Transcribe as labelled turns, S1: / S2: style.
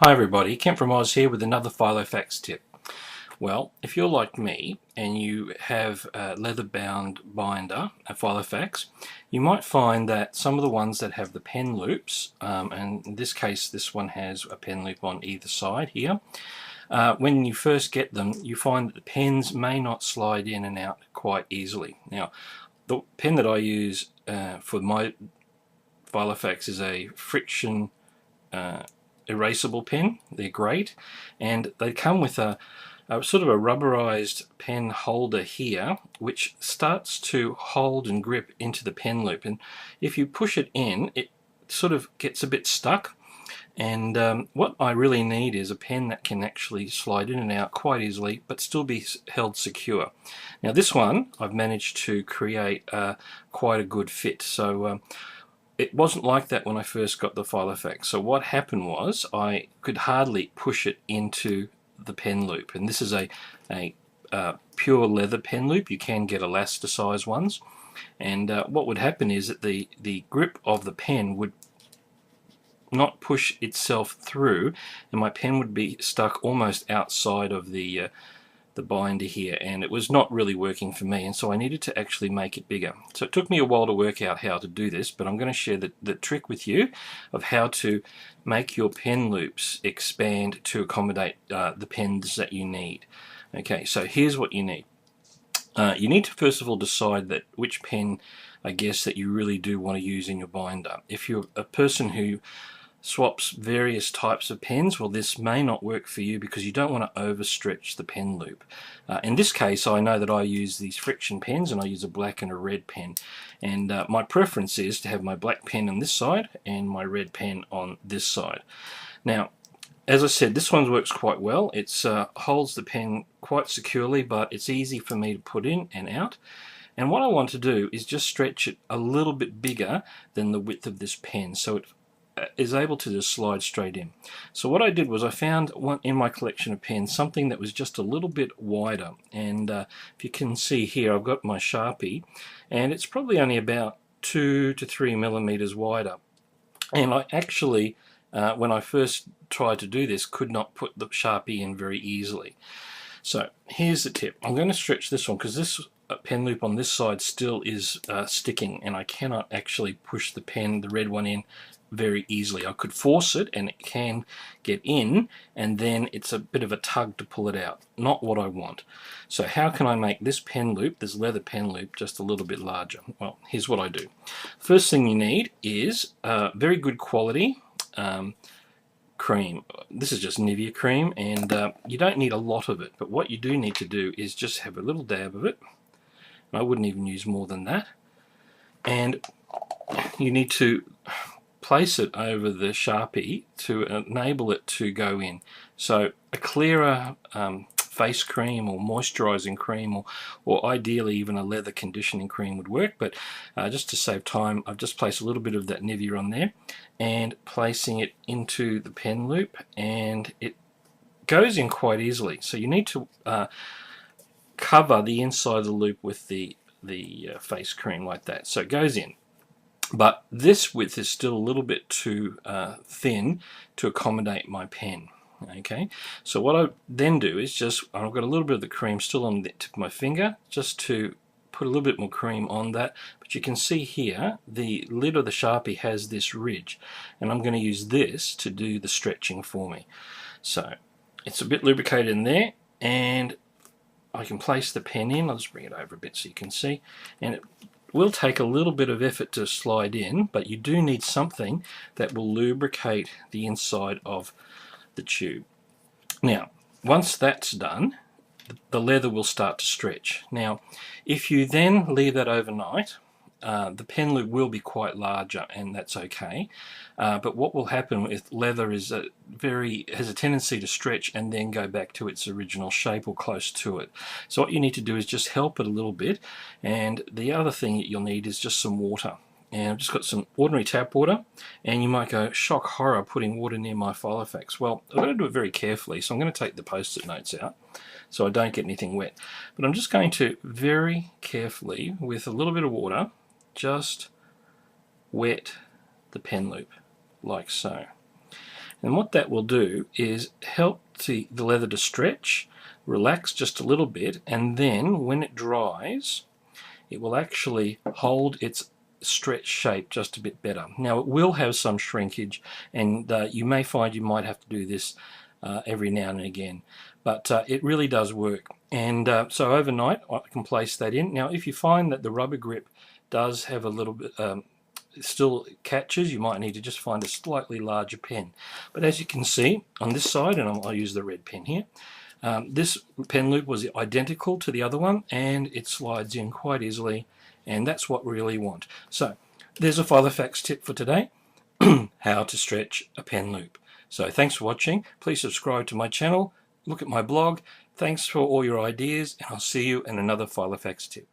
S1: Hi everybody, Kent from Oz here with another Filofax tip. Well, if you're like me and you have a leather-bound binder, a Filofax, you might find that some of the ones that have the pen loops, and in this case this one has a pen loop on either side here, when you first get them you find that the pens may not slide in and out quite easily. Now, the pen that I use for my Filofax is a friction erasable pen. They're great, and they come with a sort of a rubberized pen holder here which starts to hold and grip into the pen loop, and if you push it in it sort of gets a bit stuck, and what I really need is a pen that can actually slide in and out quite easily but still be held secure. Now this one I've managed to create quite a good fit, so it wasn't like that when I first got the Filofax. So what happened was I could hardly push it into the pen loop, and this is a pure leather pen loop. You can get elasticized ones, and what would happen is that the grip of the pen would not push itself through, and my pen would be stuck almost outside of the binder here, and it was not really working for me, and so I needed to actually make it bigger. So it took me a while to work out how to do this, but I'm going to share the trick with you of how to make your pen loops expand to accommodate the pens that you need. Okay, so here's what you need. You need to first of all decide that which pen, I guess, that you really do want to use in your binder. If you're a person who swaps various types of pens, well, this may not work for you because you don't want to overstretch the pen loop. In this case, I know that I use these friction pens, and I use a black and a red pen, and my preference is to have my black pen on this side and my red pen on this side. Now, as I said, this one works quite well. It holds the pen quite securely, but it's easy for me to put in and out. And what I want to do is just stretch it a little bit bigger than the width of this pen, so it is able to just slide straight in. So what I did was I found one in my collection of pens, something that was just a little bit wider, and if you can see here I've got my Sharpie, and it's probably only about 2 to 3 millimeters wider, and I actually when I first tried to do this could not put the Sharpie in very easily. So here's the tip. I'm going to stretch this one because this pen loop on this side still is sticking, and I cannot actually push the pen, the red one, in very easily. I could force it and it can get in, and then it's a bit of a tug to pull it out. Not what I want. So how can I make this pen loop, this leather pen loop, just a little bit larger? Well, here's what I do. First thing you need is very good quality cream. This is just Nivea cream, and you don't need a lot of it, but what you do need to do is just have a little dab of it. And I wouldn't even use more than that, and you need to place it over the Sharpie to enable it to go in. So a clearer face cream or moisturizing cream, or ideally even a leather conditioning cream would work, but just to save time I've just placed a little bit of that Nivea on there and placing it into the pen loop, and it goes in quite easily. So you need to cover the inside of the loop with the face cream like that, so it goes in. But this width is still a little bit too thin to accommodate my pen. Okay, so what I then do is just, I've got a little bit of the cream still on the tip of my finger, just to put a little bit more cream on that. But you can see here the lid of the Sharpie has this ridge, and I'm going to use this to do the stretching for me. So it's a bit lubricated in there, and I can place the pen in. I'll just bring it over a bit so you can see, and it will take a little bit of effort to slide in, but you do need something that will lubricate the inside of the tube. Now, once that's done, the leather will start to stretch. Now, if you then leave that overnight, the pen loop will be quite larger, and that's okay. But what will happen with leather is has a tendency to stretch and then go back to its original shape or close to it. So what you need to do is just help it a little bit, and the other thing that you'll need is just some water. And I've just got some ordinary tap water, and you might go, shock horror, putting water near my Filofax. Well, I've got to do it very carefully, so I'm going to take the post-it notes out so I don't get anything wet. But I'm just going to very carefully, with a little bit of water, just wet the pen loop like so. And what that will do is help the leather to stretch, relax just a little bit, and then when it dries, it will actually hold its stretch shape just a bit better. Now it will have some shrinkage, and you may find you might have to do this every now and again, but it really does work. And so overnight I can place that in. Now if you find that the rubber grip does have a little bit still catches, you might need to just find a slightly larger pen. But as you can see on this side, and I'll use the red pen here, this pen loop was identical to the other one, and it slides in quite easily, and that's what we really want. So there's a Filofax tip for today, how to stretch a pen loop. So thanks for watching. Please subscribe to my channel, look at my blog. Thanks for all your ideas, and I'll see you in another Filofax tip.